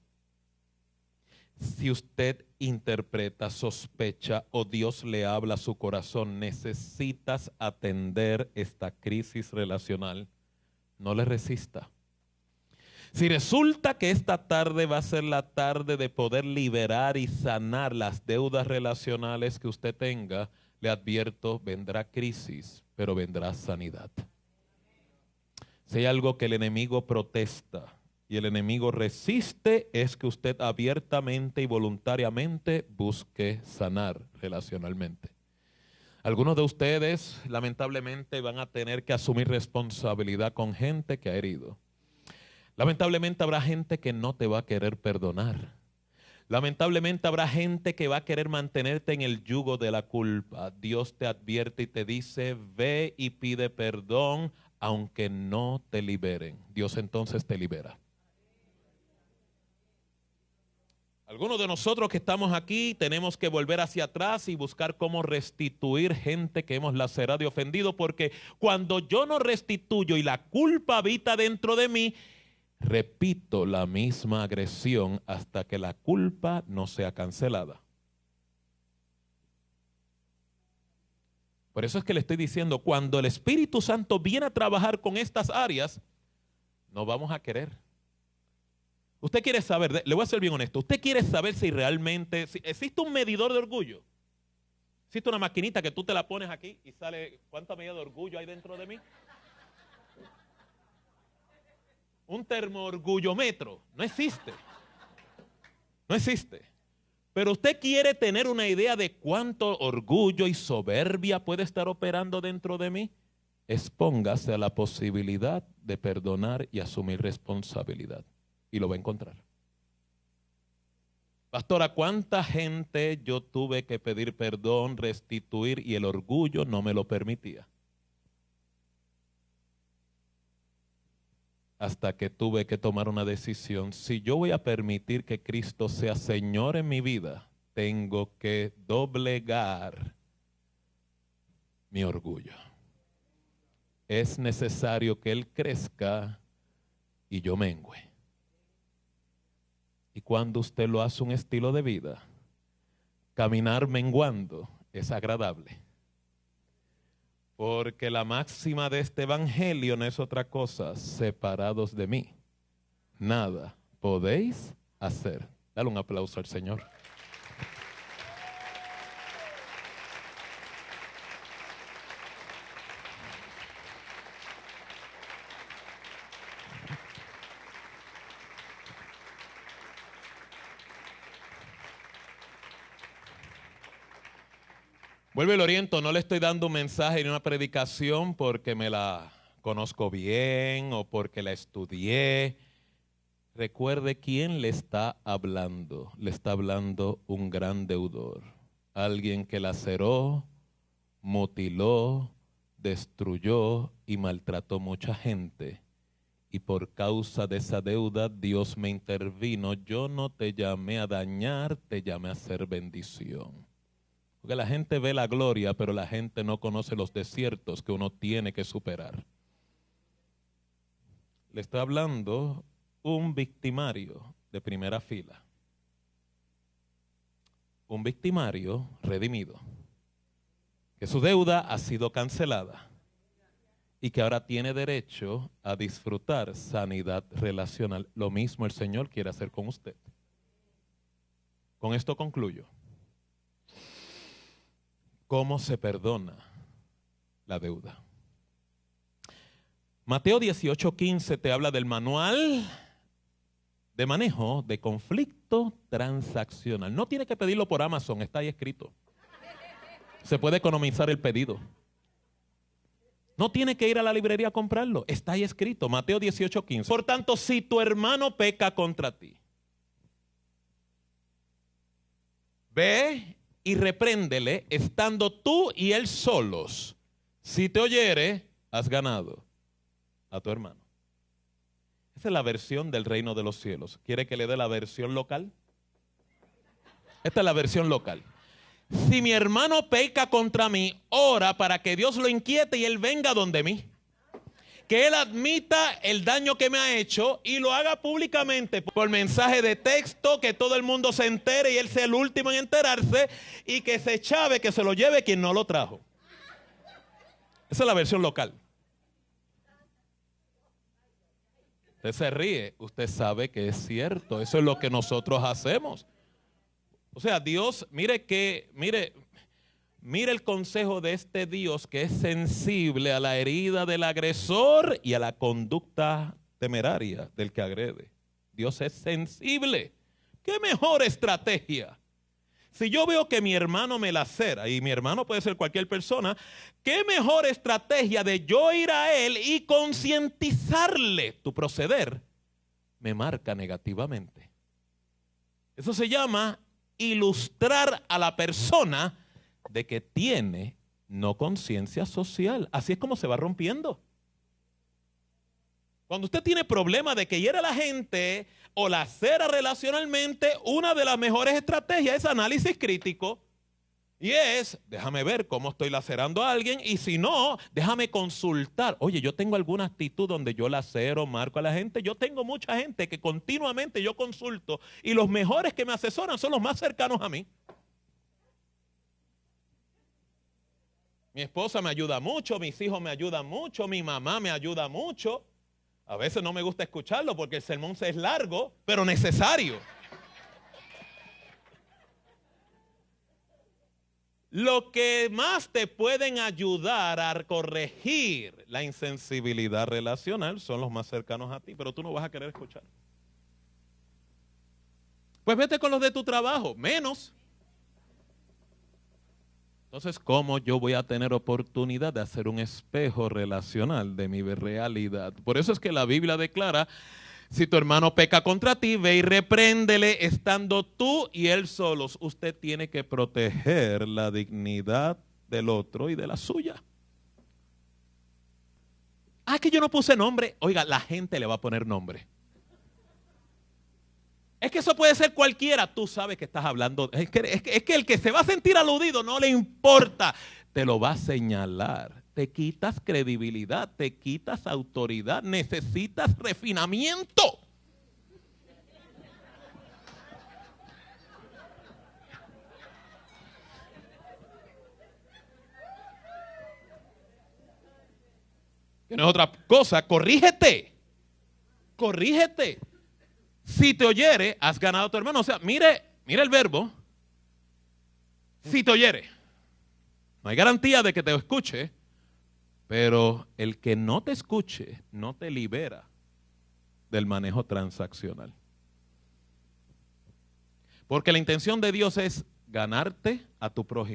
Si usted interpreta, sospecha o Dios le habla a su corazón, necesitas atender esta crisis relacional. No le resista. Si resulta que esta tarde va a ser la tarde de poder liberar y sanar las deudas relacionales que usted tenga, le advierto, vendrá crisis, pero vendrá sanidad. Si hay algo que el enemigo protesta y el enemigo resiste, es que usted abiertamente y voluntariamente busque sanar relacionalmente. Algunos de ustedes lamentablemente van a tener que asumir responsabilidad con gente que ha herido. Lamentablemente habrá gente que no te va a querer perdonar. Lamentablemente habrá gente que va a querer mantenerte en el yugo de la culpa. Dios te advierte y te dice, ve y pide perdón aunque no te liberen. Dios entonces te libera. Algunos de nosotros que estamos aquí tenemos que volver hacia atrás y buscar cómo restituir gente que hemos lacerado y ofendido, porque cuando yo no restituyo y la culpa habita dentro de mí, repito la misma agresión hasta que la culpa no sea cancelada. Por eso es que le estoy diciendo, cuando el Espíritu Santo viene a trabajar con estas áreas, no vamos a querer. Usted quiere saber, le voy a ser bien honesto, usted quiere saber si realmente, si existe un medidor de orgullo. Existe una maquinita que tú te la pones aquí y sale, ¿cuánta medida de orgullo hay dentro de mí? Un termoorgullómetro, no existe. No existe. Pero usted quiere tener una idea de cuánto orgullo y soberbia puede estar operando dentro de mí. Expóngase a la posibilidad de perdonar y asumir responsabilidad. Y lo va a encontrar. Pastora, ¿cuánta gente yo tuve que pedir perdón, restituir y el orgullo no me lo permitía? Hasta que tuve que tomar una decisión. Si yo voy a permitir que Cristo sea Señor en mi vida, tengo que doblegar mi orgullo. Es necesario que Él crezca y yo mengüe. Y cuando usted lo hace un estilo de vida, caminar menguando es agradable. Porque la máxima de este evangelio no es otra cosa, separados de mí, nada podéis hacer. Dale un aplauso al Señor. Vuelve el oriento, no le estoy dando un mensaje ni una predicación porque me la conozco bien o porque la estudié. Recuerde quién le está hablando. Le está hablando un gran deudor. Alguien que laceró, mutiló, destruyó y maltrató mucha gente. Y por causa de esa deuda Dios me intervino. Yo no te llamé a dañar, te llamé a hacer bendición. Porque la gente ve la gloria, pero la gente no conoce los desiertos que uno tiene que superar. Le estoy hablando un victimario de primera fila. Un victimario redimido. Que su deuda ha sido cancelada. Y que ahora tiene derecho a disfrutar sanidad relacional. Lo mismo el Señor quiere hacer con usted. Con esto concluyo. ¿Cómo se perdona la deuda? Mateo 18:15 te habla del manual de manejo de conflicto transaccional. No tiene que pedirlo por Amazon, está ahí escrito. Se puede economizar el pedido. No tiene que ir a la librería a comprarlo, está ahí escrito, Mateo 18:15. Por tanto, si tu hermano peca contra ti, ve y repréndele estando tú y él solos. Si te oyere, has ganado a tu hermano. Esa es la versión del reino de los cielos. ¿Quiere que le dé la versión local? Esta es la versión local. Si mi hermano peca contra mí, ora para que Dios lo inquiete y él venga donde mí. Que él admita el daño que me ha hecho y lo haga públicamente por mensaje de texto, que todo el mundo se entere y él sea el último en enterarse, y que se chave, que se lo lleve quien no lo trajo. Esa es la versión local. Usted se ríe, usted sabe que es cierto, eso es lo que nosotros hacemos. O sea, Dios, mire el consejo de este Dios que es sensible a la herida del agresor y a la conducta temeraria del que agrede. Dios es sensible. ¿Qué mejor estrategia? Si yo veo que mi hermano me lacera, y mi hermano puede ser cualquier persona, ¿qué mejor estrategia de yo ir a él y concientizarle? Tu proceder me marca negativamente. Eso se llama ilustrar a la persona de que tiene no conciencia social. Así es como se va rompiendo. Cuando usted tiene problema de que hiera a la gente o lacera relacionalmente, una de las mejores estrategias es análisis crítico. Y es, déjame ver cómo estoy lacerando a alguien, y si no, déjame consultar. Oye, yo tengo alguna actitud donde yo lacero, marco a la gente. Yo tengo mucha gente que continuamente yo consulto, y los mejores que me asesoran son los más cercanos a mí. Mi esposa me ayuda mucho, mis hijos me ayudan mucho, mi mamá me ayuda mucho. A veces no me gusta escucharlo porque el sermón es largo, pero necesario. Lo que más te pueden ayudar a corregir la insensibilidad relacional son los más cercanos a ti, pero tú no vas a querer escuchar. Pues vete con los de tu trabajo, menos. Entonces, ¿cómo yo voy a tener oportunidad de hacer un espejo relacional de mi realidad? Por eso es que la Biblia declara, si tu hermano peca contra ti, ve y repréndele estando tú y él solos. Usted tiene que proteger la dignidad del otro y de la suya. Ah, que yo no puse nombre. Oiga, la gente le va a poner nombre. Es que eso puede ser cualquiera. Tú sabes que estás hablando. Es que el que se va a sentir aludido no le importa. Te lo va a señalar. Te quitas credibilidad, te quitas autoridad. Necesitas refinamiento. Que no es otra cosa. Corrígete. Corrígete. Si te oyere, has ganado a tu hermano. O sea, mire el verbo. Si te oyere. No hay garantía de que te escuche, pero el que no te escuche no te libera del manejo transaccional. Porque la intención de Dios es ganarte a tu prójimo.